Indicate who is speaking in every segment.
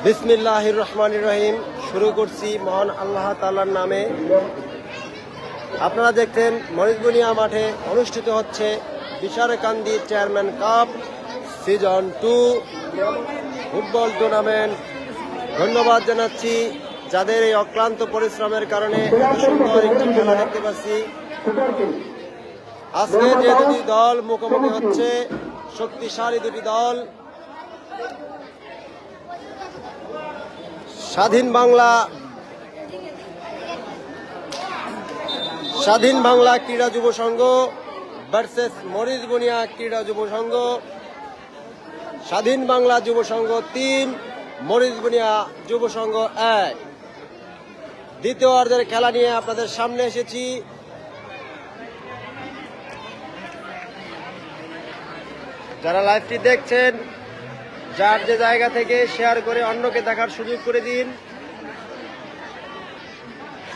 Speaker 1: বিসমিল্লাহির রহমানির রহিম। শুরু করছি মহান আল্লাহ তাআলার নামে। আপনারা দেখছেন মরিচবুনিয়া মাঠে অনুষ্ঠিত হচ্ছে Bisharkandi chairman cup season 2 football tournament. ধন্যবাদ জানাচ্ছি যাদের এই অক্লান্ত পরিশ্রমের কারণে এত সুন্দর একটি খেলা দেখতে পাচ্ছি। আজকে যে দুটি দল মুখোমুখি হচ্ছে, শক্তিশালী দুটি দল, স্বাধীন বাংলা ক্রীড়া যুব সংঘ ভার্সেস মরিচবুনিয়া ক্রীড়া যুব সংঘ। স্বাধীন বাংলা যুব সংঘ 3, মরিচবুনিয়া যুব সংঘ 1। দ্বিতীয় অর্ধের খেলা নিয়ে আপনাদের সামনে এসেছি। যারা লাইভটি দেখছেন, যার যে জায়গা থেকে শেয়ার করে অন্যকে দেখার সুযোগ করে দিন।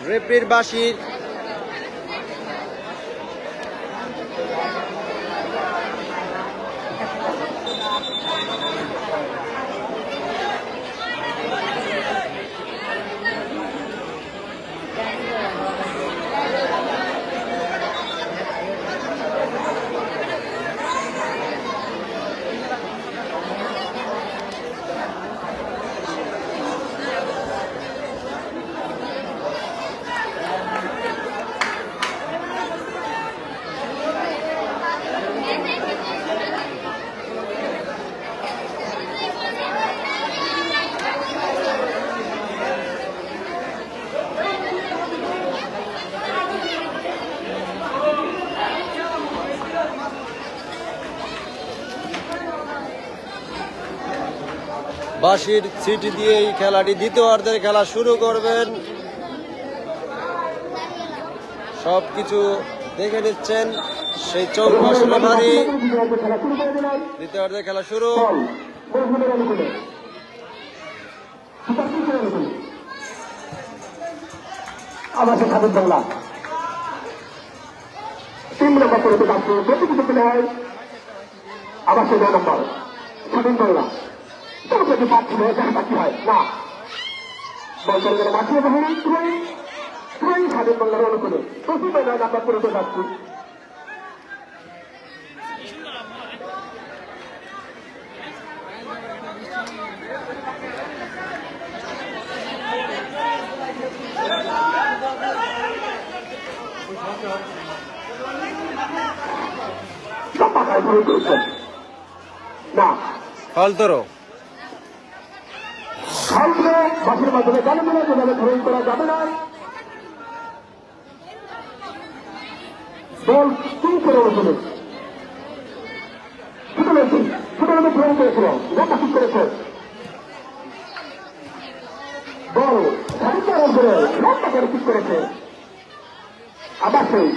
Speaker 1: রেফরির বাঁশির বাঁশির সিটি দিয়ে এই খেলাটি দ্বিতীয় অর্ধের খেলা শুরু করবেন। সবকিছু দেখে নিচ্ছেন, সেই চৌকস রেফারি। দ্বিতীয় অর্ধের খেলা শুরু।
Speaker 2: আবার স্বাধীন বাংলা 3 নম্বর করে প্রতিযোগিতা পেলে হয়। আবার 9 নম্বর স্বাধীন বাংলা যদি বাকি হয় বাকি হয় না বলতে মাঠে স্বাধীন বাংলার অনুকূলে প্রচুর আমরা করতে যাচ্ছি। না
Speaker 1: ফলতরো
Speaker 2: বাসের মাধ্যমে জানে না, যেভাবে ধরন করা যাবে না। বল 3 করে ওঠে ছোট ধরন করেছিল, গোটা ঠিক করেছে। বল সাড়ে 4 করে লম্বা করে ঠিক করেছে। আবার সেই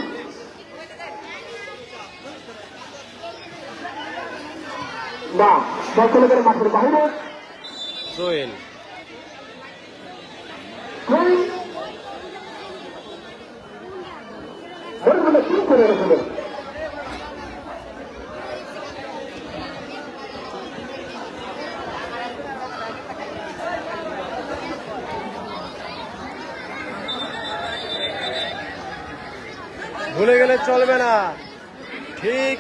Speaker 2: না বল চলে গেলে মাঠের বাইরে।
Speaker 1: সোহেল
Speaker 2: করে রেখেছিল।
Speaker 1: ভুলে গেলে চলবে না। ঠিক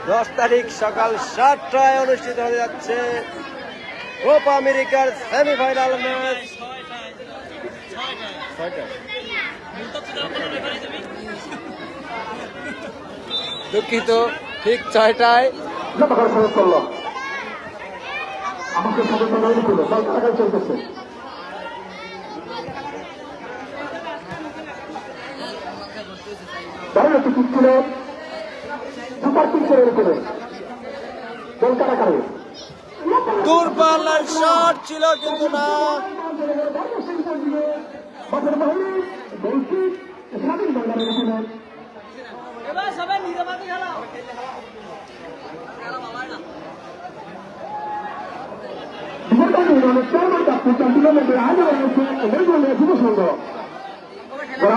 Speaker 1: 10 তারিখ সকাল 7টায় অনুষ্ঠিত হতে যাচ্ছে কোপা আমেরিকার সেমিফাইনাল ম্যাচ। দুঃখিত, ঠিক 6টায়।
Speaker 2: আমাকে চলতেছে
Speaker 1: দূরপাল্লার শট ছিল কিন্তু না।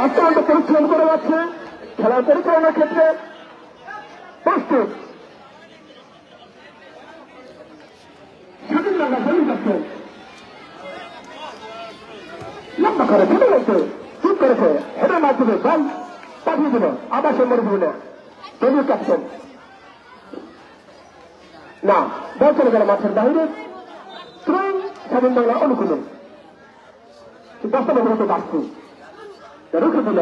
Speaker 2: অত্যন্ত পরিশ্রম করে যাচ্ছে খেলার পরিচালনার ক্ষেত্রে প্রস্তুত। স্বাধীন বাংলা যাচ্ছে লম্বা করে ফেলে গেছে চুপ করেছে হেডের মাধ্যমে বল পাঠিয়ে দিল আবার সে মরে দিল তবুও ক্যাপ্টেন না বল চলে গেল মাঠের বাইরে স্বাধীন বাংলা অনুকূলে 10 নম্বর মতো বাড়ছে রুখে দিল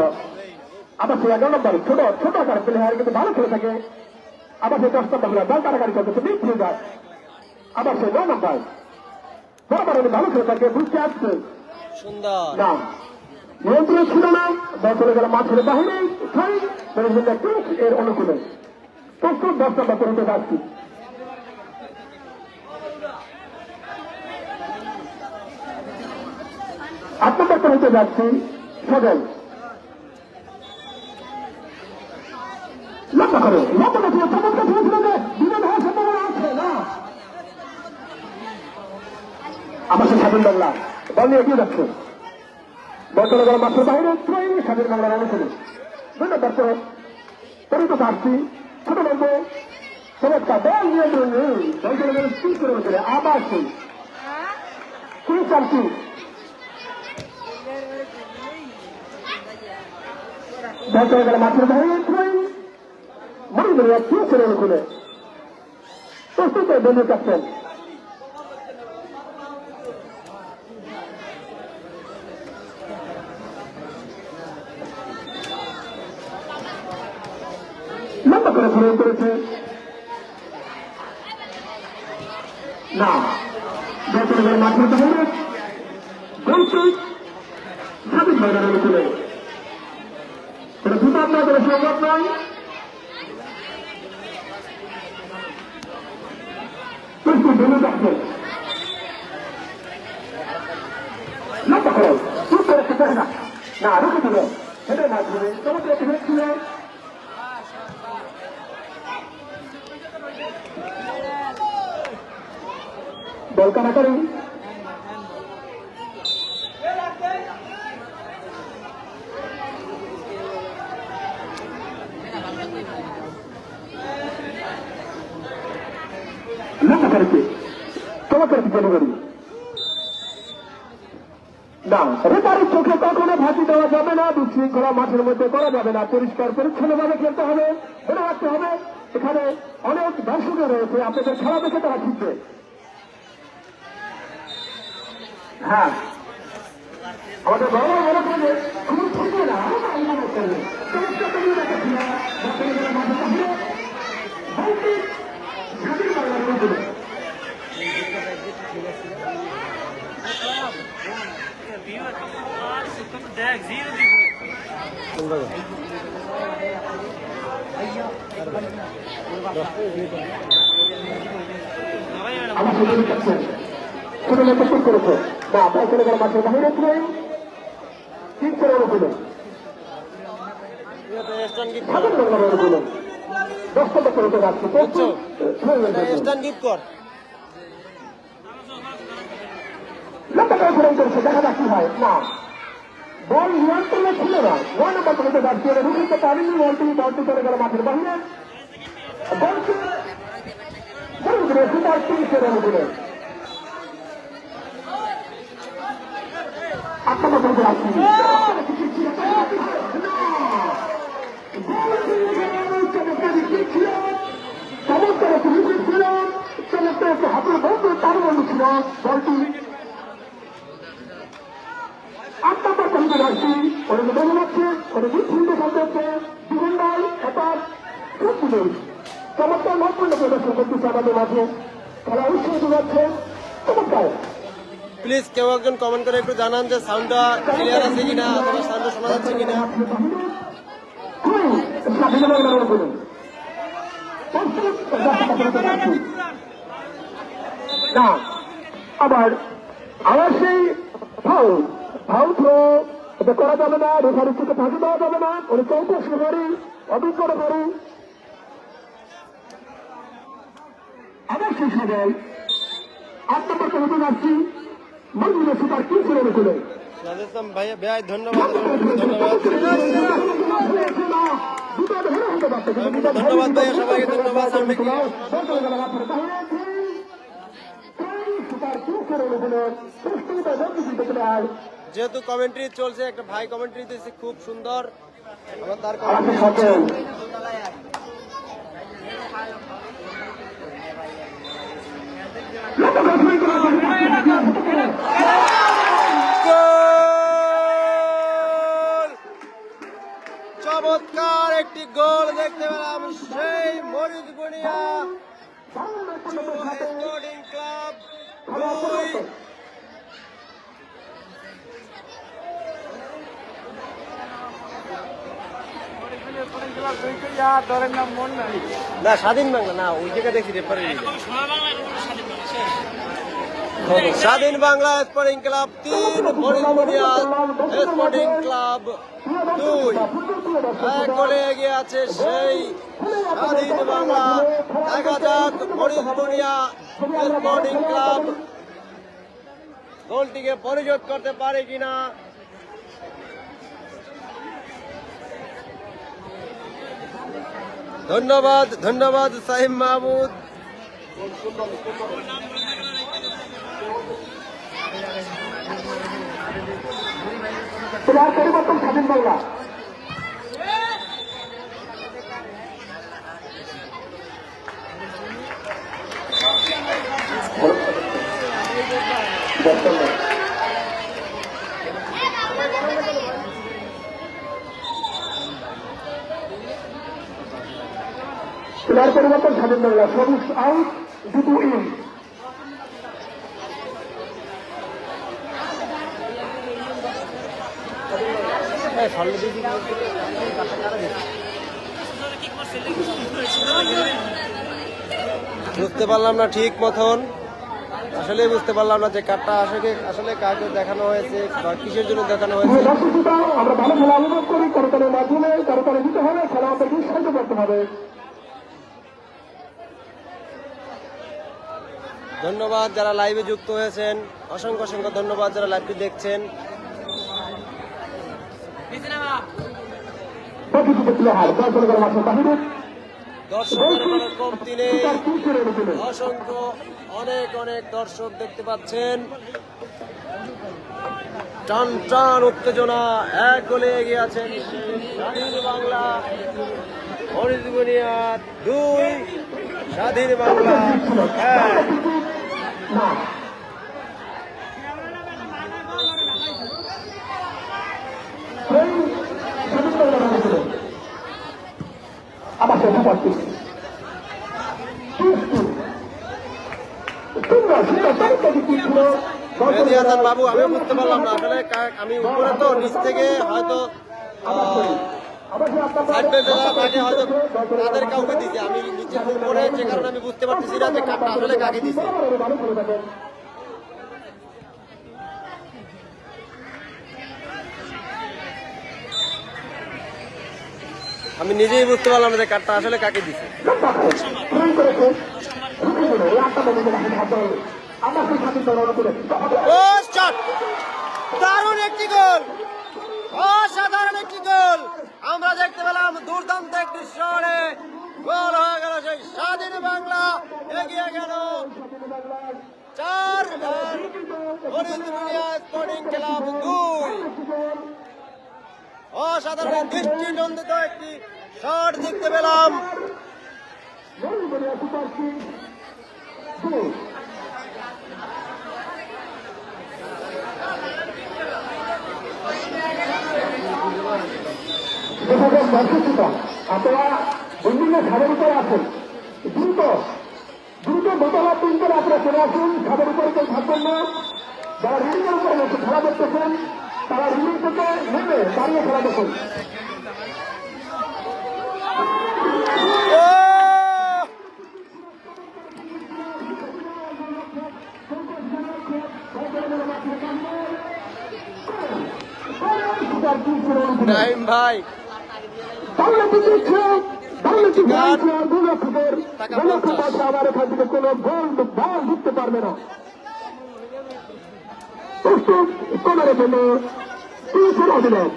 Speaker 2: আবার সে 11 নম্বর ছোট আকার প্লেয়ার কিন্তু ভালো খেলে থাকে আবার সে 10 নম্বর বল কারাগারি করতেছে মিস হয়ে যায় আবার সে 9 নম্বর বরাবর ভালো খেলে থাকে বুঝতে আসছে
Speaker 1: সুন্দর
Speaker 2: না নিয়ন্ত্রণ ছিল না বল চলে গেল মাঠের বাহিরে এর অনুকূলে প্রস্তুত 10 নম্বর করতে যাচ্ছি 8 নম্বর করতে যাচ্ছি সজল লম্বা করে চমৎকার ছিল যে বিনোদ হওয়ার সম্ভাবনা আছে না আমার সে স্বাধীন বাংলা বল নিয়ে এগিয়ে যাচ্ছে বল চলে গেল মাঠের বাইরে স্বাধীন বাংলার অনুকূলে 2 নম্বর পরিণত আসছি ছোট বলবো চমৎকার বল নিয়ন্ত্রণ নেই বল চলে গেল স্কুল করে আবার সেই চালছি বল চলে গেল মাঠের বাইরে মনে মনে ছিল অনুকূলে প্রস্তুত দলীয় ক্যাপ্টেন লম্বা করে ফোন করেছে না বল চলে গেল মাঠের বাইরে স্বাধীন বাংলার অনুকূলে এটা দুটো আপনার করে সম্ভব নয় লম্বা করে চুপ করেছে না না রুখে দিল হেঁটে মাধ্যমে চমৎকার ছিল বল কানাকারি লম্বা করেছে চমৎকার ডেলিভারি না রেফারির চোখে কখনো ফাঁকি দেওয়া যাবে না বিশৃঙ্খলা মাঠের মধ্যে করা যাবে না পরিষ্কার পরিচ্ছন্নভাবে খেলতে হবে মনে রাখতে হবে এখানে অনেক দর্শকও রয়েছে আপনাদের খেলা দেখে তারা শিখবে হ্যাঁ আমাদের বাবা মনে করবে খুব শিখবে না আমার সেটা কাছে ছোট নেতৃত্ব করেছে না আপনার চলে গেল মাঠের বাহিরে ছিলেন 3 করে অনুকূলে স্বাধীন বাংলার অনুকূলে 10 নম্বর করতে যাচ্ছে লম্বা করে ফোন করেছে দেখা যাক কি হয় না বল নিয়ন্ত্রণে ছিল না 9 নম্বর করতে যাচ্ছে রুখে পারেনি বলটি চলে গেল মাঠের বাহিরে বলটি সুপার 3 করে অনুকূলে 8 নম্বর করতে যাচ্ছি চমৎকার একটি উইকেট ছিল চমৎকার একটি হাতের বন্ধু তার বন্ধু ছিল বলটি 8 নম্বর খেলতে যাচ্ছি ওরা বোঝা যাচ্ছে ওরা বিচ্ছিন্ন খেলতে হচ্ছে জীবন ভাই এবার চমৎকার নৈপুণ্য প্রদর্শন করতেছে আমাদের মাঝে খেলা উৎসাহিত যাচ্ছে চমৎকার
Speaker 1: প্লিজ কেউ একজন কমেন্ট করে একটু জানান যে সাউন্ডটা ক্লিয়ার আছে কিনা অথবা সাউন্ডটা শোনা যাচ্ছে কিনা
Speaker 2: না আবার আবার সেই ফাউল থ্রো এটা করা যাবে না রেফারির থেকে ফাঁকি দেওয়া যাবে না উনি চৌকস রেফারি অভিজ্ঞ রেফারি আবার শেষ হবে 8 নম্বর কমিটি যাচ্ছি মন্দিরে সুপার 3 ছিল অনুকূলে
Speaker 1: ভাইয়া ভাই ধন্যবাদ ধন্যবাদ ভাইয়া সবাইকে ধন্যবাদ
Speaker 2: তিনশের অনুকূলে সুস্থিত বন্ধু প্লেয়ার
Speaker 1: যেহেতু কমেন্ট্রি চলছে, একটা ভাই কমেন্ট্রি দিচ্ছে খুব সুন্দর, আমরা তার
Speaker 2: আশিস
Speaker 1: কমেন্ট্রি
Speaker 2: হোসেন
Speaker 1: চমৎকার একটি গোল দেখতে পেলাম সেই মরিচ বুনিয়া স্পোর্টিং ক্লাব 2। না স্বাধীন বাংলা না, ওই জায়গায় দেখি রেফারি স্বাধীন বাংলা স্পোর্টিং ক্লাব 3, মরিচ বুনিয়া স্পোর্টিং ক্লাব 2। এক গোলে এগিয়ে আছে সেই স্বাধীন বাংলা। দেখা যাক মরিচ বুনিয়া স্পোর্টিং ক্লাব গোলটিকে পরিশোধ করতে পারে কিনা। ধন্যবাদ, ধন্যবাদ সাহিম মাহমুদ।
Speaker 2: প্লেয়ার পরিবর্তন স্বাধীন বাংলা প্লেয়ার পরিবর্তন স্বাধীন বাংলা সবুজ আউট, দুটো ইন।
Speaker 1: বুঝতে পারলাম না ঠিক মতন, আসলে বুঝতে পারলাম না যে কার্ডটা আসলে কাকে দেখানো হয়েছে বা কিসের জন্য দেখানো হয়েছে।
Speaker 2: আমরা ভালো খেলা অনুভব করি, করতালের মাধ্যমে করতালে দিতে হবে, খেলা আমাদেরকে উৎসাহিত করতে হবে।
Speaker 1: ধন্যবাদ যারা লাইভে যুক্ত হয়েছেন, অসংখ্য অসংখ্য ধন্যবাদ যারা লাইভটি দেখছেন। দর্শকের কমতি নেই, অসংখ্য অনেক অনেক দর্শক দেখতে পাচ্ছেন। টান টান উত্তেজনা, এক গোলে এগিয়ে আছেন স্বাধীন বাংলা মরিচ বুনিয়া 2, স্বাধীন বাংলা 1।
Speaker 2: আবার সেটা পাচ্ছি
Speaker 1: মেহেদী হাসান বাবু, আমি বুঝতে পারলাম না আসলে আমি উপরে তো নিচ থেকে হয়তো হয়তো তাদের কাউকে দিছে, আমি নিচে উপরে যে কারণে আমি বুঝতে পারতেছি না যে কাপটা আসলে কাকে দিছে। আমি নিজেই বুঝতে পারলাম যে কার্ডটা আসলে কাকে দিছে। দারুণ একটি গোল, অসাধারণ একটি গোল আমরা দেখতে পেলাম। দুর্দান্ত একটি শহরে গোল হয়ে গেল, সেই স্বাধীন বাংলা এগিয়ে গেল 4, মরিচ বুনিয়া স্পোর্টিং ক্লাব 2। অসাধারণ দৃষ্টিনন্দিত একটি শট দেখতে পেলাম।
Speaker 2: আপনারা বিভিন্ন ছাদের উপরে আছেন, দ্রুত দ্রুত দোতলা 3 করে আপনারা চলে আসুন। ছাদের উপরে কেউ থাকবেন না। যারা রিলিং এর উপরে বসে খেলা দেখতেছেন তারা রিলিং থেকে নেমে দাঁড়িয়ে খেলা দেখুন।
Speaker 1: নাইম ভাই
Speaker 2: আবার এখান থেকে কোন বল ঢুকতে পারবে না। কমারের জন্য 300 অভিনয়।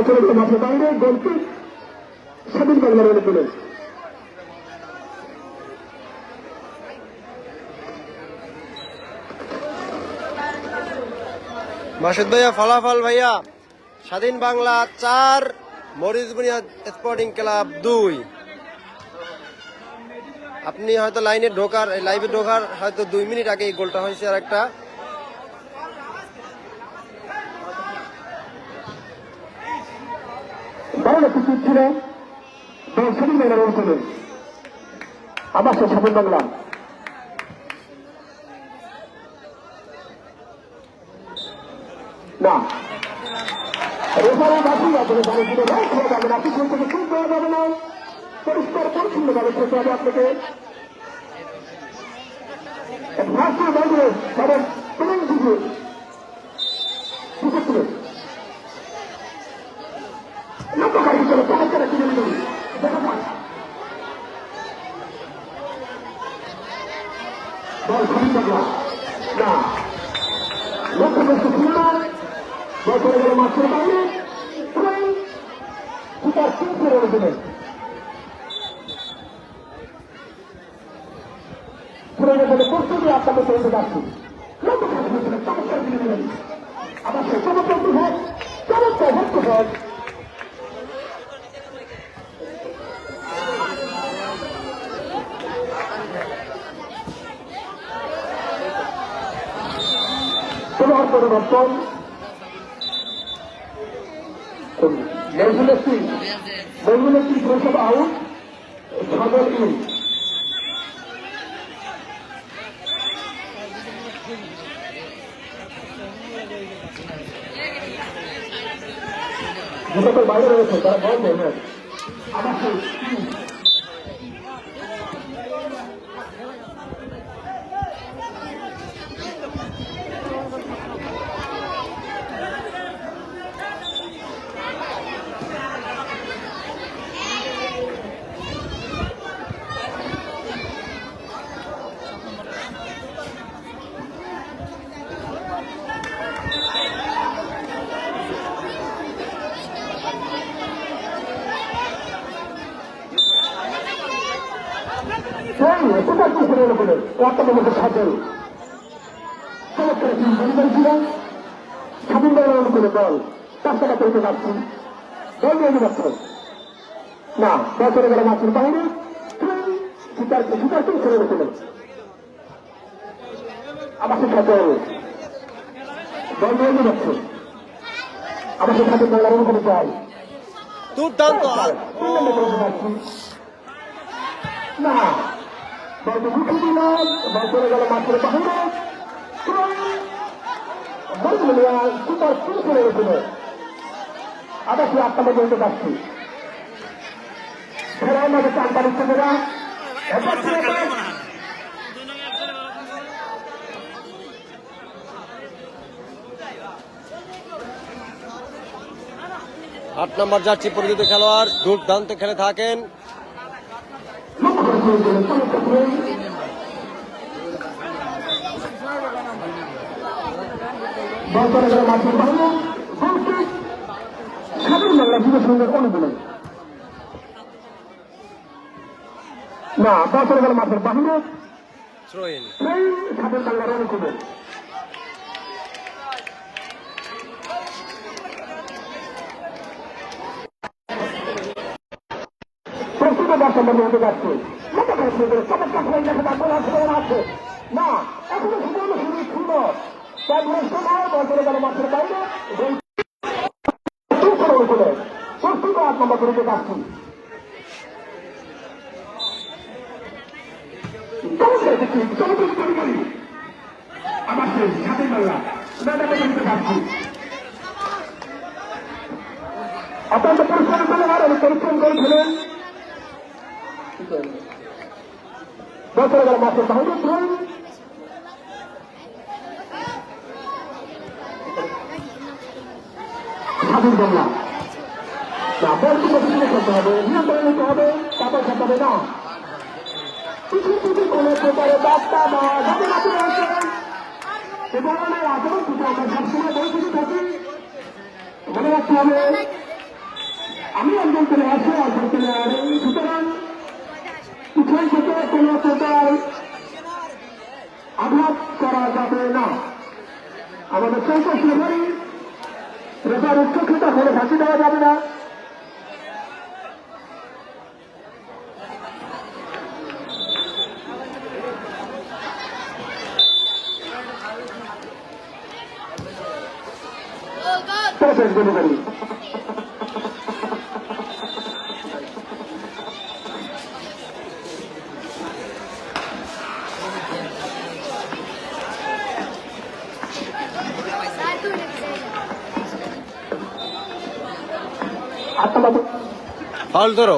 Speaker 2: চলে গেল মাঠের বাইরে, গোলকিক স্বাধীন বাংলার অনুকূলে।
Speaker 1: মাসুদ ভাইয়া ফলাফল ভাইয়া, স্বাধীন বাংলা 4, মরিচবুনিয়া স্পোর্টিং ক্লাব 2। আপনি হয়তো লাইভে ঢোকার হয়তো 2 মিনিট আগে এই গোলটা হয়েছে। আর একটা
Speaker 2: দারুণ একটি পিচ ছিল স্বাধীন বাংলার অনুকূলে। আবার সে স্বাধীন বাংলা না রেফারি বাকি আপনাকে জানিয়ে দিলে খেলা যাবে না, পিছন থেকে শুট দেওয়া যাবে না, পরিষ্কার পরিচ্ছন্নভাবে খেলতে হবে আপনাকে। ফার্স্টের বাইরে তাদের প্রধান দিকে লক্ষ্যকারী হিসেবে চমৎকার একটি ডেলিভারি দেখা যাক। বল খালি থাকলা না, লক্ষ্যবস্তু ছিল বল চলে গেল মাঠের বাইরে, সুপার কিংস করে দিলেন। প্রস্তুতি আপনাকে চলতে যাচ্ছি, চমৎকার দিয়ে দিলেন। আবার সে চমৎকার হোক, চমৎকার হচ্ছে হোক। তোমার পরিবর্তন মজুলেসি প্রসব আউট, ছাগল ইন। যেটা বাইরে রয়েছে তারা বল দেয়। আমার সুপার কিংস করে ওয়ার্তাদের সাথে চমৎকার ডেলিভারি ছিল স্বাধীন বাংলার অনুকূলে। বল রাস্তাটা পেতে যাচ্ছি, বল নিয়ে যাচ্ছে না, বল চলে গেল মাঠের বাইরে, সুপার কিংস করে ছিল। আমার সাথে বল নিয়ে যাচ্ছে, আমার সাথে বাংলার অনুকূলে যায়
Speaker 1: দুর্দান্ত
Speaker 2: না, বলতে ঢুকে দিলাম, বল চলে গেল মাঠের বাহিরে, সুপার কিংস করে গেছিল। আবার সে 8 নম্বর পর্যন্ত যাচ্ছি, খেলার মাঝে 4 বাড়ির ছেলেরা
Speaker 1: আট নম্বর জার্সি পরিচিত খেলোয়াড় দুর্দান্ত খেলে থাকেন।
Speaker 2: স্বাধীন বাংলা যুব সংঘের অনুকূলে না, বছর গেল মাঠের বাহিরে, স্বাধীন বাংলার অনুকূলে। প্রস্তুত বর্তমান হতে যাচ্ছে আছে না, এখনো সুন্দর সুযোগ সুন্দর সময় বছর গেল মাঠের বাইরে, প্রস্তুত 8 নম্বর করে যাচ্ছি। আমার স্বাধীন বাংলা যাচ্ছি, অত্যন্ত পরিশ্রম করে আমি পরিশ্রম করেছিলেন। বছর গেল মাঠের বাইরে, স্বাধীন বাংলা না, বলটি প্রতিদিনে করতে হবে, নিয়ন্ত্রণ নিতে হবে, তারপর খেতে হবে না। কিছু কিছু কোনো প্রকারে বার্তা বা ঘটনাটি রয়েছে এ ধরনের আচরণ থেকে আমরা সবসময় বলতে থাকি। মনে রাখতে হবে আমি একজন চলে আসি একজন চলে আসি সুতরাং পিছন থেকে কোনো প্রকার আঘাত করা যাবে না। আমাদের সংসদ রেফারির চোখে কোনো ফাঁসি দেওয়া যাবে না। ডেলিভারি
Speaker 1: ফাউল ধরো।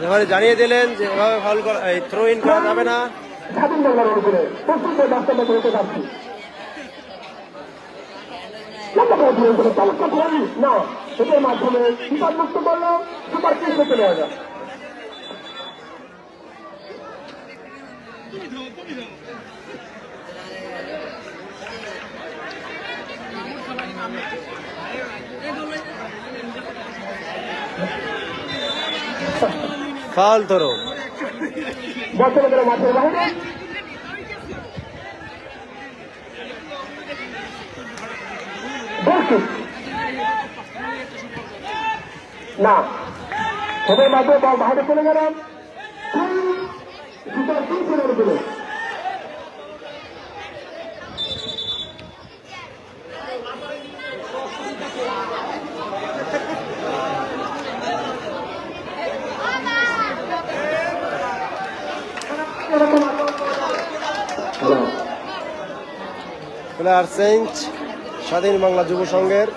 Speaker 1: রেফারি জানিয়ে দিলেন যে এভাবে ফাউল করা, থ্রো ইন করা যাবে না।
Speaker 2: স্বাধীন বাংলার অনুকূলে প্রস্তুত বাস্তবে করতে পারছি না, সেটার মাধ্যমে সুপার মুক্ত করলাম, সুপার কেসে চলে আসা।
Speaker 1: ফাউল ধরো।
Speaker 2: বর্তমানে মাঠের বাইরে না, সবাই মাঠে বাইরে চলে গেলাম।
Speaker 1: প্লেয়ার চেঞ্জ স্বাধীন বাংলা যুব সংঘের।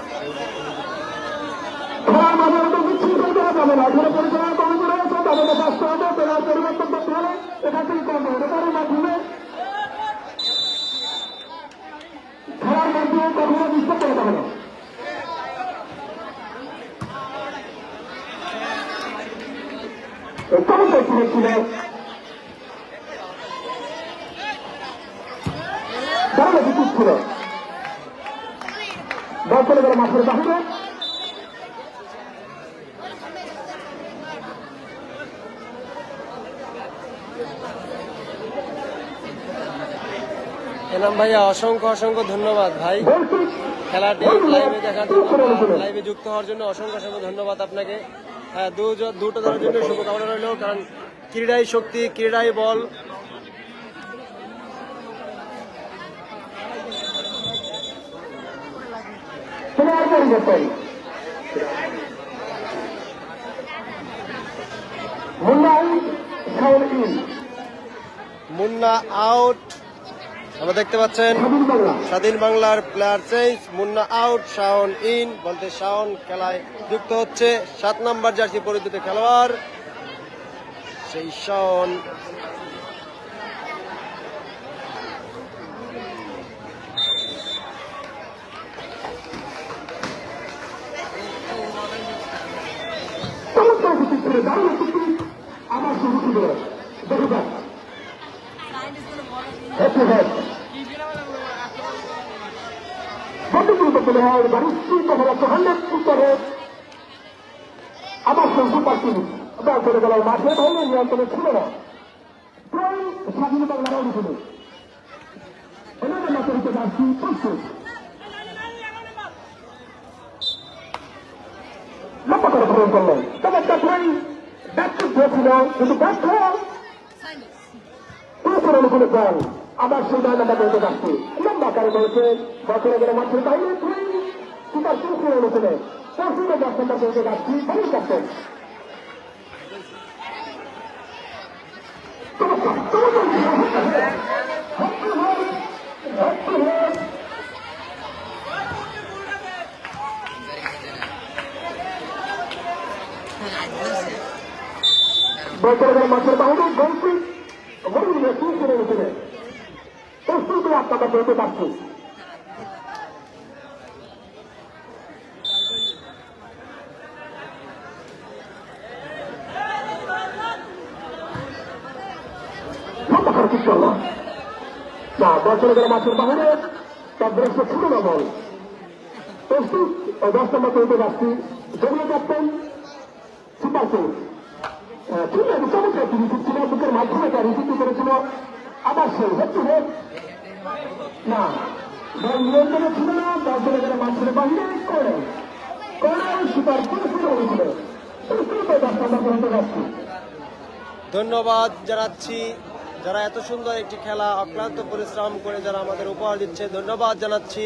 Speaker 2: ছিল বল চলে গেল মাঠের বাহিরে।
Speaker 1: এনাম ভাইয়া অসংখ্য অসংখ্য ধন্যবাদ ভাই, খেলাটি লাইভে দেখার জন্য, লাইভে যুক্ত হওয়ার জন্য অসংখ্য অসংখ্য ধন্যবাদ আপনাকে। হ্যাঁ, দুটো দলের জন্য শুভকামনা রইল, কারণ ক্রীড়াই শক্তি, ক্রীড়াই বল। মুন্না আউট, আমরা দেখতে পাচ্ছেন স্বাধীন বাংলার player change, Munna out, Shaon in, বলতে শাওন খেলায় যুক্ত হচ্ছে। 7 নম্বর জার্সি পরিচিত খেলোয়াড় সেই শাওন।
Speaker 2: আমার শুরু ছিল দেখে আমার সঙ্গে পাচ্ছি করে গেল মাঠে ভালো নিয়ন্ত্রণে ছিল না, প্রায় স্বাধীন বাংলার অনুকূলে মাঠে যাচ্ছি প্রস্তুত লম্বা করে ভ্রমণ করলেন। তবে একটা প্রায় ব্যর্থ ছিল, কিন্তু ব্যর্থ অনুকূলে বল আবার সেই ডায়নাটা বলতে পারছি লম্বা কারে বলছে বছরে গেলে মাঠের বাইরে সুপার পুরুষের অনুকূলে পরশুতে দর্শনটা বলতে পারছি ভালো করতেন। বছরে গেলে মাঠের বাইরে বলছি প্রস্তুতি আপনারা বলতে পারছি। না, বছরে গেলে মাঠের বাইরে তারপরে সে ছিল না বল প্রস্তুত ও 10 নম্বর করতে যাচ্ছি জমিয়ে ক্যাপ্টেন সুপার কোচ ঠিক আছে চমৎকার একটি রিসিভ ছিল বুকের মাধ্যমে তার রিসিভ করেছিল আবার সেই হচ্ছে হেড না বল নিয়ন্ত্রণে ছিল না তার জন্য যারা মাঠের বাহিরে করে সুপার কোচ শুরু হয়েছিল প্রস্তুত ও 10 নম্বর করতে যাচ্ছি
Speaker 1: ধন্যবাদ জানাচ্ছি যারা এত সুন্দর একটি খেলা অক্লান্ত পরিশ্রম করে যারা আমাদের উপহার দিচ্ছে ধন্যবাদ জানাচ্ছি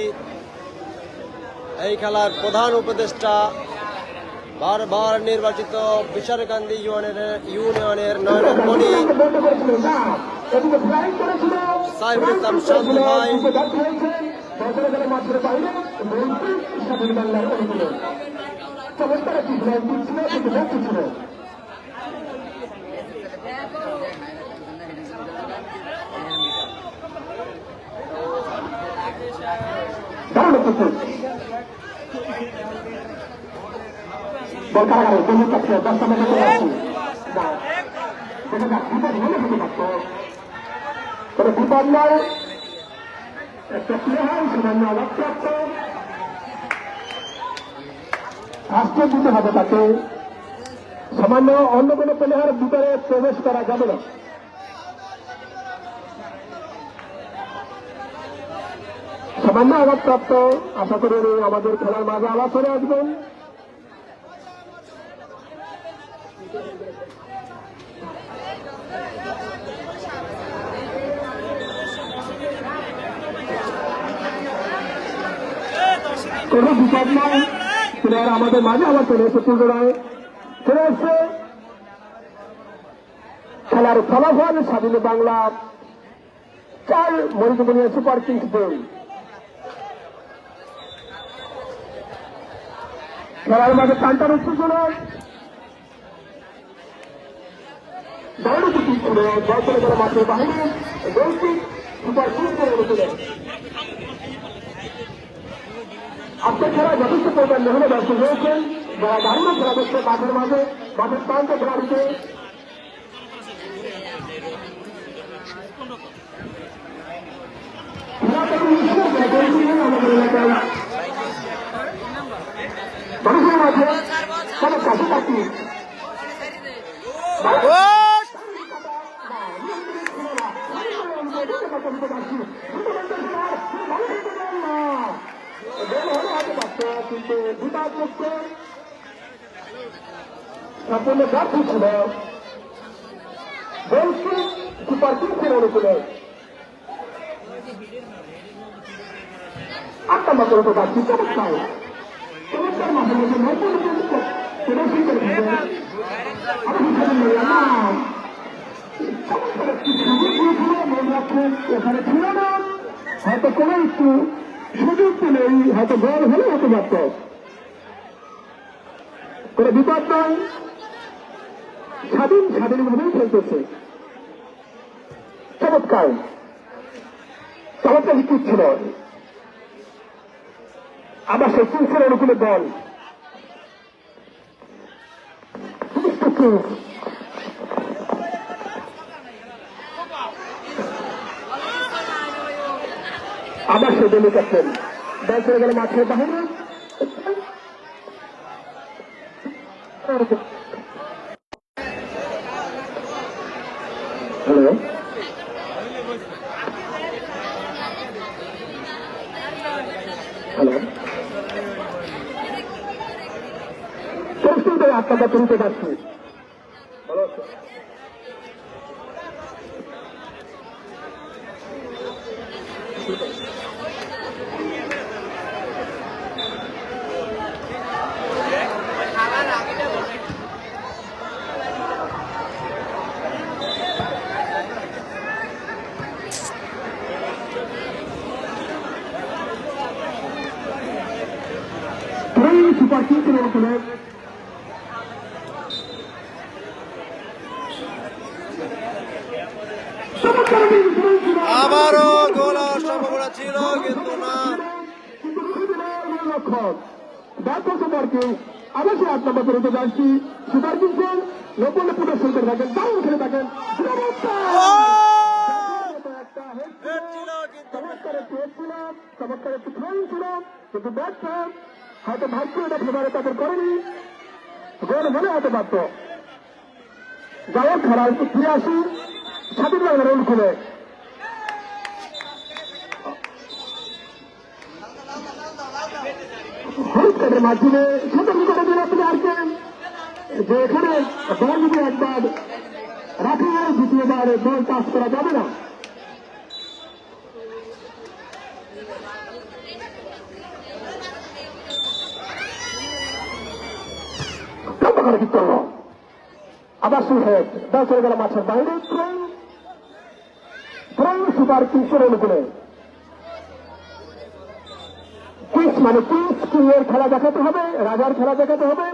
Speaker 1: এই খেলার প্রধান উপদেষ্টা বারবার নির্বাচিত বিশারকান্দি ইউনিয়নের নয়নের মণি সাইফুল ইসলাম শান্ত ভাই
Speaker 2: বল কারাগারে জমি কাছে 10 নম্বর করতে যাচ্ছি কোনো বিপদ নয় একটা প্লেয়ার সামান্য আঘাতপ্রাপ্ত রাষ্ট্র দিতে হবে তাকে সামান্য অন্য কোনো প্লেয়ার ভিতরে প্রবেশ করা যাবে না সামান্য আঘাতপ্রাপ্ত আশা করি আমাদের খেলার মাঝে আবার চলে আসবেন কোন বিপদ নয় প্লেয়ার আমাদের মাঝে আবার চলে এসে পুনরায় চলে এসছে খেলার ফলাফল স্বাধীন বাংলা 4 মরিচবনিয়া সুপার কিংস 2 খেলার মাঝে কান্টার উত্তেজনা দৌড়ে দুটি করে জয় করে গেল মাঠের বাহিনী দৌড়টি সুপার কিংস করে উঠেছিল আজকে খেলা যথেষ্ট পরিমাণ মেহনত ব্যস্ত হয়েছেন যারা দারুণ খেলা দেখছে মাঠের মাঝে মাঠের প্রান্ত খেলাড়িতে আমাদের এলাকায় মানুষের মাঝে কোনো কাছে থাকি কিন্তু বিবাদ করছে সম্পূর্ণ ব্যর্থ ছিল বলছি সুপার কিংসের অনুকূলে 8 নম্বর করে তো যাচ্ছি চমৎকার চমৎকার মাঝে মাঝে নতুন প্রদর্শন করে চমৎকার একটি সুযোগ দিয়েছিল মনে রাখছেন এখানে ছিল না হয়তো কোনো একটু সুযোগ পেলেই হয়তো বল হলে হতে পারত কোনো বিপদ নয় স্বাধীনভাবেই খেলতেছে চমৎকার চমৎকার হিট ছিল আবার সেই কিংসের অনুকূলে বল আবার সে দলীয় ক্যাপ্টেন বল চলে গেল মাঠের বাহিরে হ্যালো হ্যালো প্রস্তুত আপনারা তুলতে পারছি ভালো আছে সুপার কিংসের অনুকূলে
Speaker 1: আবারও গোল হওয়ার সম্ভাবনা ছিল কিন্তু না
Speaker 2: সুপার কিংস আবার সে 8 নম্বর করে যাচ্ছি সুপার কিংসের নতুন প্রদর্শন করে থাকেন দারুণ খেলে থাকেন
Speaker 1: ছিল কিন্তু
Speaker 2: চমৎকার একটি হেড ছিল, চমৎকার একটি থ্রোইং ছিল, কিন্তু ব্যাটটা হয়তো ভাগ্য এটা ফেভারে তাদের করেনি, গোল মনে হতে পারত। যাই হোক, খেলায় ফিরে আসি স্বাধীন বাংলার অনুকূলে। হলুদ কার্ডের মাধ্যমে সতর্ক করে দিল প্লেয়ারকে যে এখানে বল যদি একবার রাখা হয়, দ্বিতীয়বার বল চাষ করা যাবে না। আবার শুরু হয়ে দল চলে গেল মাঠের বাইরে, সুপার কিংসের অনুকূলে। কিংস মানে কিংস, কিংয়ের খেলা দেখাতে হবে, রাজার খেলা দেখাতে হবে।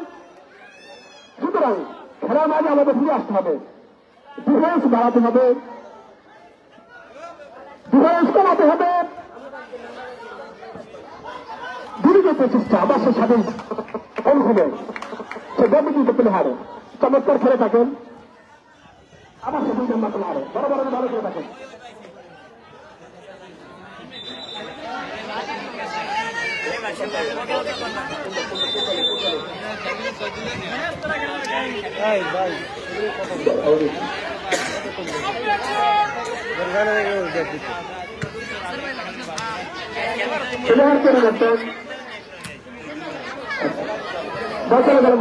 Speaker 2: সুতরাং খেলার মাঝে আমাদের ফিরে আসতে হবে, ডিফেন্স বাড়াতে হবে, ডিফেন্স কমাতে হবে। দীর্ঘ প্রচেষ্টা আবার সে স্বাধীন অনুভবে সে গতি কিন্তু প্লেয়ারে চমৎকার খেলে থাকেন। আবার সে দুই নম্বর প্লেয়ারে বড় বড় ভালো খেলে থাকেন।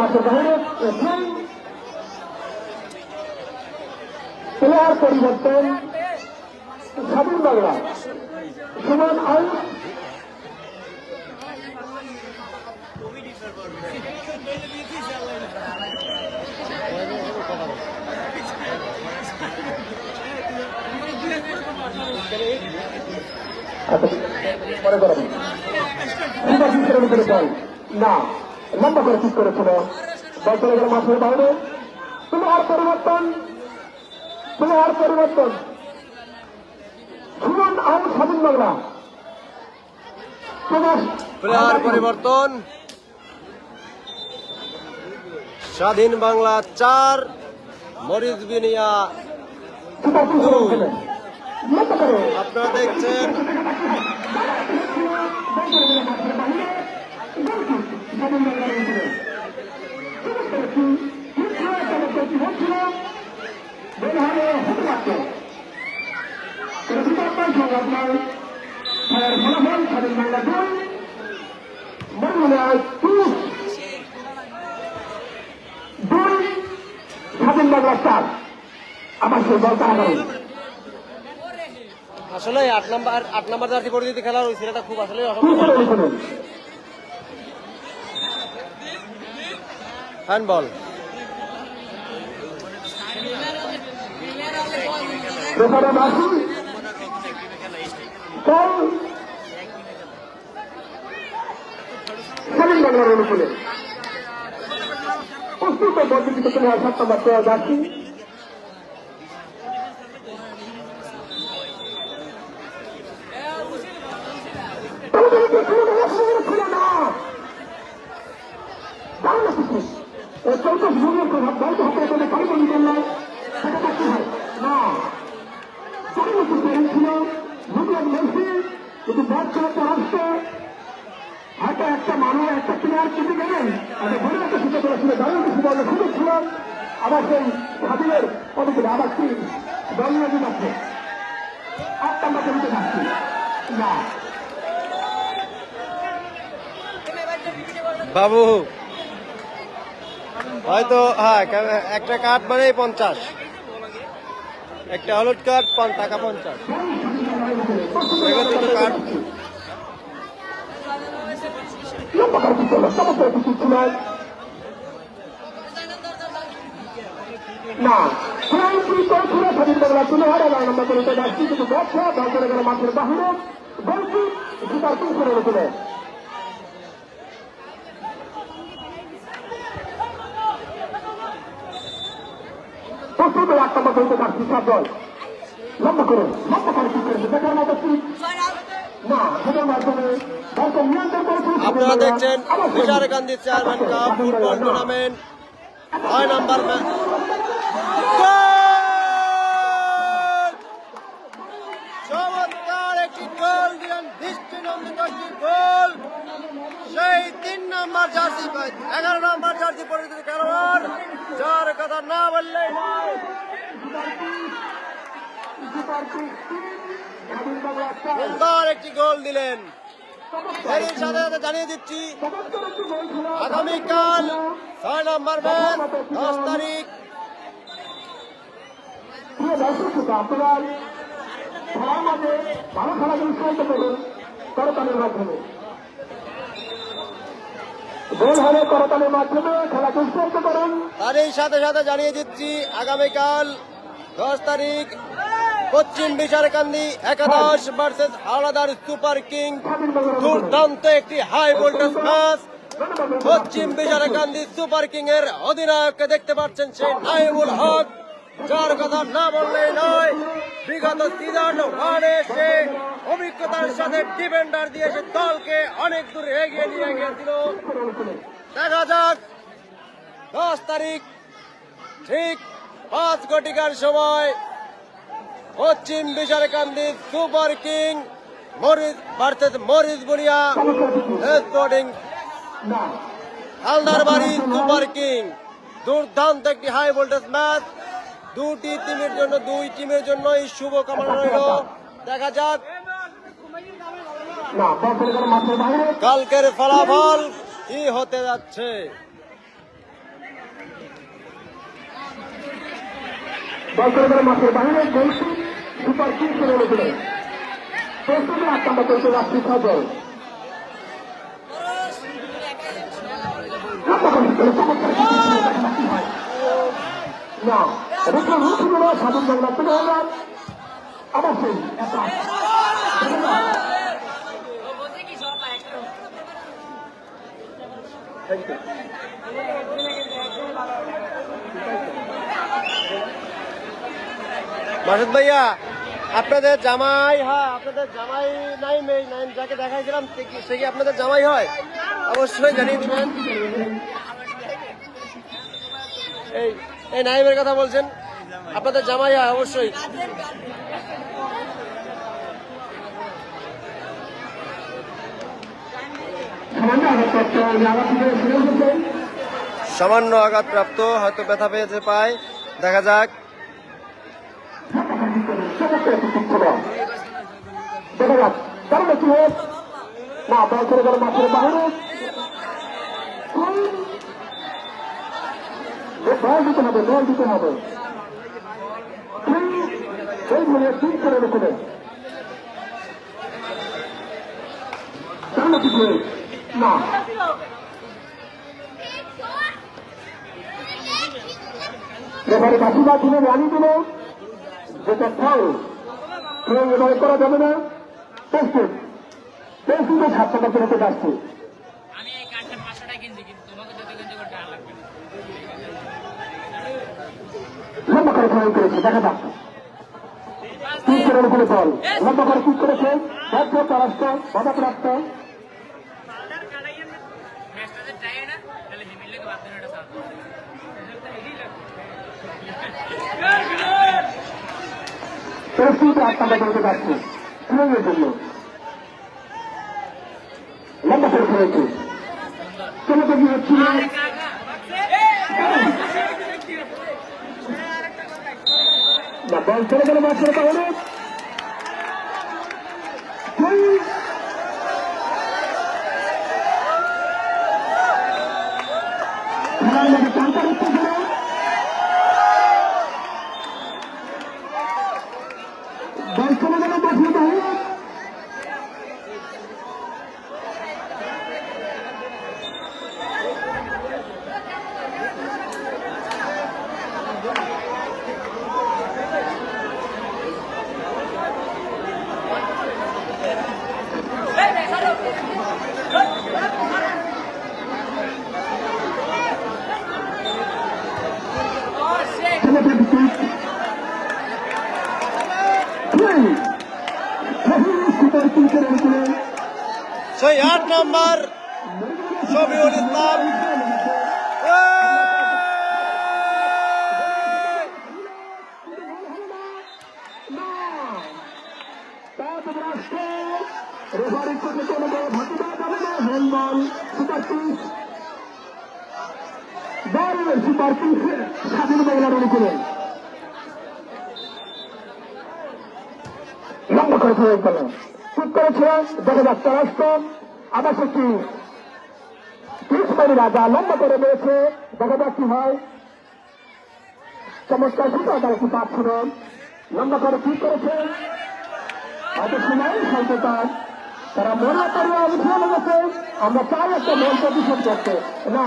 Speaker 2: মাঠের বাইরে প্লেয়ার পরিবর্তন, স্বাধীন বাংলা সমান আইন। মনে করেন না, লম্বা করে ঠিক করেছিল, দল চলে গেল মাঠের বাইরে। প্লেয়ার পরিবর্তন, প্লেয়ার পরিবর্তন, সুমন আইন স্বাধীন বাংলা।
Speaker 1: প্লেয়ার পরিবর্তন, স্বাধীন বাংলা 4, মরিচ বিনিয়া 2। আপনারা দেখছেন
Speaker 2: স্বাধীন বাংলা 4। আবার সেই বলতে হবে
Speaker 1: আসলে 8 নাম্বার জার্সি পরে যদি খেলা হয়েছিল, এটা খুব আসলে হ্যান্ডবল।
Speaker 2: স্বাধীন বাংলার অনুকূলে প্রস্তুত বর্ধিত তুমি 7 নম্বর পেয়ে যাচ্ছি। চৌদ্দ জুনের প্রভাব বলতে হাতে পরিবর্তন করলে সেটা করতে হয় না। পরিবর্তন করেছিল ভুগলাম বলছি, কিন্তু ব্যাট চালাতে আসছে হয়তো একটা মানুষ একটা প্লেয়ার কেটে গেলেন, একটা বড় একটা সুযোগ করেছিল, দারুণ কিছু বলে সুযোগ ছিল। আবার সেই স্বাধীনের পদক্ষেপে আবার কি দলীয় দিন আছে 8 নম্বর জমিতে যাচ্ছি না।
Speaker 1: বাবু হয়তো হ্যাঁ, একটা কার্ড মানে 50, একটা হলুদ কার্ড টাকা 50। কার্ড
Speaker 2: না স্বাধীন বাংলা তুলে হারা নম্বর করে যাচ্ছি, কিন্তু ব্যবসা দল করে গেল মাঠের বাহিরে বলছি সুপার কিংসের অনুকূলে। প্রস্তুত 8 নম্বর করতে যাচ্ছি সব দল লম্বা করে ঠিক করেছে দেখার মতো না, সেটার মাধ্যমে দলকে নিয়ন্ত্রণ করেছে।
Speaker 1: আপনারা দেখছেন তুষারকান্দি চেয়ারম্যান কাপ ফুটবল টুর্নামেন্ট 6 নম্বর ম্যাচ। চমৎকার একটি গোল দিয়ে একটি গোল সেই 3 নম্বর জার্সি 11 নম্বর জার্সি পরিচিত খেলোয়াড় যার কথা না বললেই নয়। সুন্দর একটি গোল দিলেন। এরই সাথে সাথে জানিয়ে দিচ্ছি আগামীকাল 6 নম্বর ম্যাচ 10 তারিখ
Speaker 2: আপনার খেলার মাঝে ভালো খেলাকে উৎসাহিত করুন করতালির মাধ্যমে। গোল হলে করতালির মাধ্যমে খেলাকে উৎসাহিত করুন।
Speaker 1: তারই সাথে সাথে জানিয়ে দিচ্ছি আগামীকাল 10 তারিখ পশ্চিম বিশারকান্দি একাদশ ভার্সেস হাওড়াদার সুপার কিং দুর্দান্ত একটি হাই ভোল্টেজ ম্যাচ। পশ্চিম বিশারকান্দি সুপার কিং এর অধিনায়ককে দেখতে পাচ্ছেন সেই নাইমুল হক, যার কথা না বললেই নয়। বিগত সিজন ওয়ানে সে অভিজ্ঞতার সাথে ডিফেন্ডার দিয়ে সে দলকে অনেক দূর এগিয়ে নিয়ে গিয়েছিল। দেখা যাক 10 তারিখ ঠিক 5 ঘটিকার সময় পশ্চিম বিশারকান্দি সুপার কিং ভার্সেস মরিচ বুনিয়া স্পোর্টিং হালদারবাড়ি সুপার কিং। দুর্দান্ত একটি হাই ভোল্টেজ ম্যাচ। দুই টিমের জন্য এই শুভ কামনা রইল। দেখা যাক কালকের ফলাফল কি হতে যাচ্ছে।
Speaker 2: মাঠের বাইরে সুপার কিং করে উঠলেন প্রস্তুতি 8 নম্বর চলছে রাষ্ট্রীয় খবর। না স্বাধীন বাংলা তুলে হলেন অবশ্যই
Speaker 1: মাসুদ ভাইয়া আপনাদের জামাই হয়, আপনাদের জামাই নাই যাকে দেখাইছিলাম সে কি আপনাদের জামাই হয়? অবশ্যই জানিয়ে দিবেন। এই নাইমের কথা বলছেন, আপনাদের জামাই হয় অবশ্যই। সামান্য আঘাতপ্রাপ্ত, হয়তো ব্যথা পেয়েছে পায়। দেখা যাক
Speaker 2: না বল করে গেল মাঠের বাইরে। বল দিতে হবে, বল দিতে হবে। সেই মনে ঠিক করে রেখে না এবারে বাসিদা দিনে রানি দিল যেটা ফাউল এবারে করা যাবে না। প্রস্তুত প্রস্তুতের 7 টাকা করে আসছে।
Speaker 3: আমি এই কার্ডটা 500 টাকা কিনছি, কিন্তু তোমাকে যত কিনতে করতে আর লাগবে না।
Speaker 2: লম্বা করে ফাউল করেছে, দেখা যাক ঠিক করে উপরে বল লম্বা করে ঠিক করেছে। রাষ্ট্র বাধাপ্রাপ্ত
Speaker 3: ম্যাচটা যে টাই না, তাহলে হিমিলকে বাদ দেন, এটা সাথ
Speaker 2: প্রস্তুত 8 টাকা করে আসছে সুযোগের জন্য। লম্বা করে ফেলেছে, চলে তো গিয়েছিল না, বল চলে গেল মাঠের বাইরে। খেলার মধ্যে টানটার উত্তর ছিল বল চলে গেল মাঠের বাইরে।
Speaker 1: সেই 8 নম্বর শফিউল ইসলাম
Speaker 2: রেফারি ফাঁকি দেওয়া যাবে না। হ্যান্ডবল সুপার পিচ, বল সুপার পিচ স্বাধীন বাংলার অনুকূলে লম্বা করেছে বলে ঠিক করেছে। দেখা যাচ্ছে রাষ্ট্র আবার একটি পিচমারি রাজা লম্বা করে দিয়েছে। দেখা যাক কি হয়। চমৎকার সুতা তারা একটু পাচ্ছিল, লম্বা করে ঠিক করেছে। হয়তো সময় স্বল্পতার তারা মনে করে উঠিয়ে লেগেছে। আমরা চাই একটা মন প্রতিশোধ করতে না,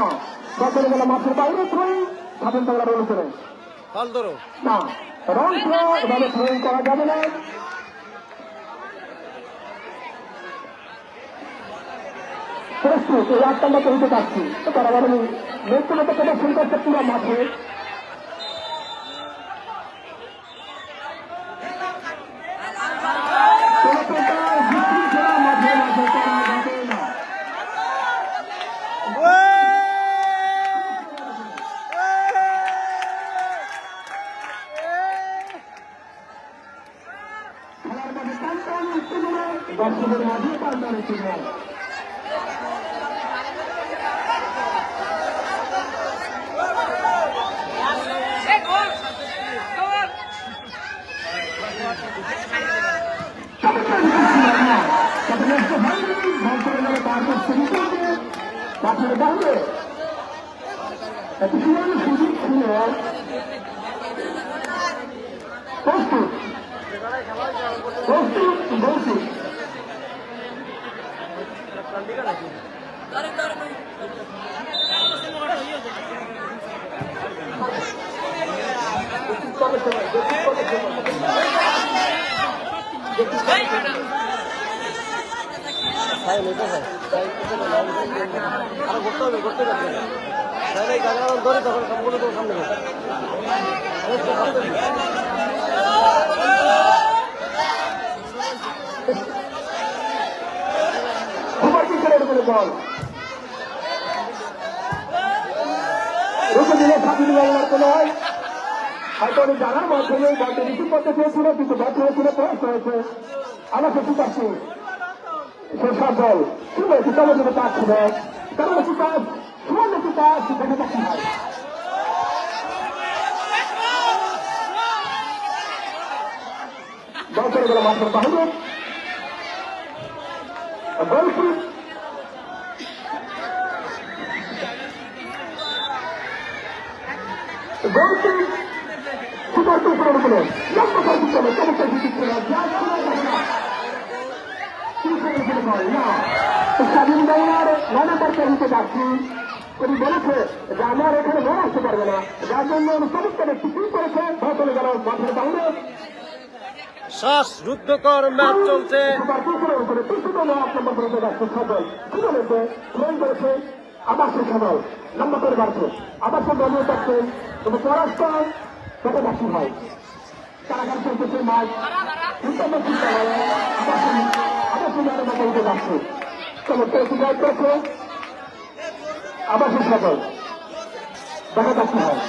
Speaker 2: বছরে গেলে মাঠের বাইরে থ্রোয়িং স্বাধীন বাংলার অনুকূলে
Speaker 1: ফল ধরো।
Speaker 2: না, রং থ্রো এভাবে থ্রোয়িং করা যাবে না। প্রস্তুত এই আটটা আমরা করতে পারছি। তারা বলেন ব্যক্তিগত প্রদর্শন করতে পুরো মাঠে। কোনো প্রকার বিশৃঙ্খলা মাঠে মাঠে করা যাবে না। খেলার মাঠে টানটান উত্তেজনা, দর্শকের মাঝে টানটান উত্তেজনা। মাঠের বাইরে একটি সুযোগ ছিল। প্রস্তুত প্রস্তুত প্রস্তুত
Speaker 1: আরো করতে হবে, করতে পারবে তাহলে এই জায়গা ধরে তখন সম্পূর্ণ তোমার সামনে
Speaker 2: সুপার কিকের উপরে বল রুখে দিলে স্বাধীন বাংলার কোনো হয়। হয়তো আমি জানার মাধ্যমে বলতে রিসিভ করতে চেয়েছিল, কিন্তু ব্যাট হয়েছিল, প্রয়াস হয়েছে। আমার সত্যি পাচ্ছি সেসব বল শুনে কিতাবের জন্য কাজ ছিল। কারণ একটু কাজ সুবর্ণ একটু কাজ দেখা যাচ্ছে হয়। বল করে গেল মাঠের বাহিরে। গোলকিপ গোলকিপ সুপার টুকরোর উপরে লম্বা করে দিতে হবে। চমৎকার জিনিস ছিল না। স্বাধীন বাংলার মনোবর হিসেবে যাচ্ছি। উনি বলেছে যে আমার এখানে মনে আসতে পারবে না, যার জন্য উনি চমৎকার একটি কি করেছে চলে গেল মাঠের বাইরে।
Speaker 1: শ্বাসরুদ্ধকর ম্যাচ চলছে।
Speaker 2: সুপার টুকরোর উপরে পিছনে 8 নম্বর করে যাচ্ছে সবল কি বলেছে ফ্লোন করেছে। আবার সে সবল লম্বা করে বাড়ছে, আবার সে দলীয় পাচ্ছেন। তবে পরাস্ত কত বাকি হয় কারাগার চলতেছে মাঠ আবার সে আবার সে উঠে যাচ্ছে। চমৎকার একটু গাইড করছে, আবার সে সবল দেখা যাচ্ছে হয়।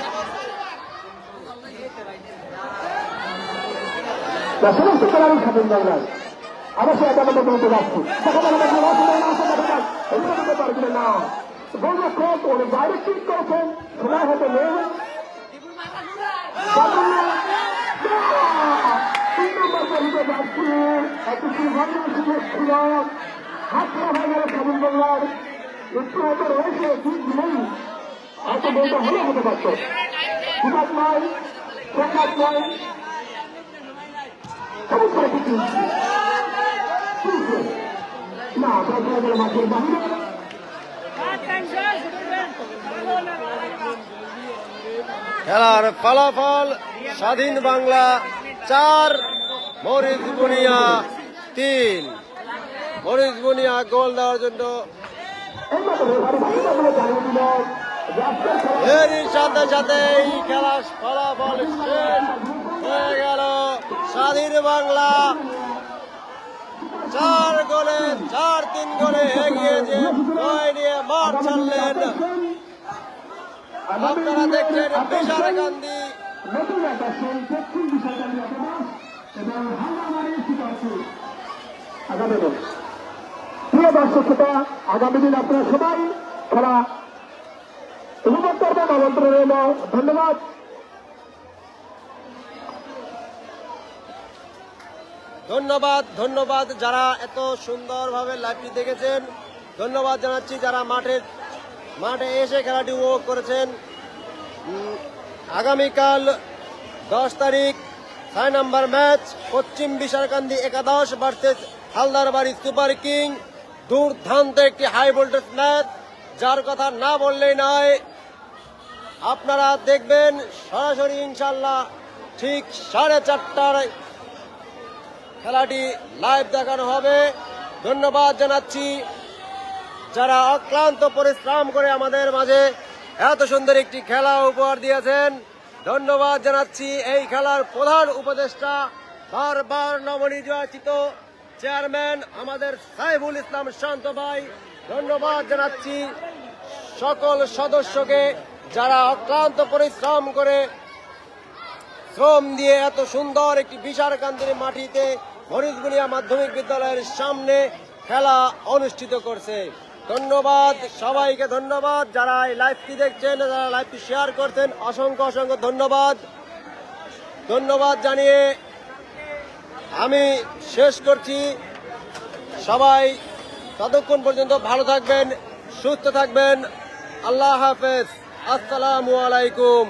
Speaker 2: সমস্ত খেলারই স্বাধীন বাংলায় আবার সে একান্ত বলতে যাচ্ছে। পারবে না গোলরক্ষক উনি বাইরে ঠিক করেছেন, সময় হতে নেই। 3 নম্বর পর্যন্ত যাচ্ছি একটি সুবর্ণ সুযোগ ছিল। হাত খারাপ হয়ে গেল স্বাধীন বাংলার। একটু হয়তো রয়েছে ঠিক নেই, হয়তো বলতে হলে হতে পারত। বিকাশ নয়, প্রকাশ নয়, চমৎকার কিছু না তারপরে গেল মাঠের বাহিরে।
Speaker 1: খেলার ফলাফল স্বাধীন বাংলা 4, মরিচ বুনিয়া 3। মরিচ বুনিয়া গোল দেওয়ার জন্য এরই সাথে সাথে এই খেলার ফলাফল শেষ হয়ে গেল। স্বাধীন বাংলা 4-3 গোলে এগিয়ে যে জয় নিয়ে মাঠ ছাড়লেন। আপনারা দেখছেন বিশাল গান্ধী
Speaker 2: নতুন আকাশন দক্ষিণ বিশাল এবং হাঙ্গামারি শিকারপুর আগামী প্রিয় দর্শক শ্রোতা, আগামী দিন আপনারা সবাই খেলা উপভোগ করবেন, আমন্ত্রণ রইল। ধন্যবাদ।
Speaker 1: ধন্যবাদ ধন্যবাদ যারা এত সুন্দরভাবে লাইভটি দেখেছেন। ধন্যবাদ জানাচ্ছি যারা মাঠে এসে খেলাটি উপভোগ করেছেন। আগামীকাল 10 তারিখ 6 নম্বর ম্যাচ পশ্চিম বিশারকান্দি একাদশ ভার্সেস হালদারবাড়ি সুপার কিং। দুর্দান্ত একটি হাই ভোল্টেজ ম্যাচ, যার কথা না বললেই নয়। আপনারা দেখবেন সরাসরি ইনশাল্লাহ ঠিক 4:30টায় খেলাটি লাইভ দেখানো হবে। ধন্যবাদ জানাচ্ছি যারা অক্লান্ত পরিশ্রম করে আমাদের মাঝে এত সুন্দর একটি খেলা উপহার দিয়েছেন। ধন্যবাদ জানাচ্ছি এই খেলার প্রধান উপদেষ্টা, বারবার নবনির্বাচিত চেয়ারম্যান আমাদের সাইফুল ইসলাম শান্ত ভাই। ধন্যবাদ জানাচ্ছি সকল সদস্যকে যারা অক্লান্ত পরিশ্রম করে শ্রম দিয়ে এত সুন্দর একটি বিশারকান্দির মাটিতে মরিচগুনিয়া মাধ্যমিক বিদ্যালয়ের সামনে খেলা অনুষ্ঠিত করছে। ধন্যবাদ সবাইকে, ধন্যবাদ যারা এই লাইভটি দেখছেন, যারা লাইভটি শেয়ার করছেন, অসংখ্য অসংখ্য ধন্যবাদ। ধন্যবাদ জানিয়ে আমি শেষ করছি। সবাই ততক্ষণ পর্যন্ত ভালো থাকবেন, সুস্থ থাকবেন। আল্লাহ হাফেজ, আসসালামু আলাইকুম।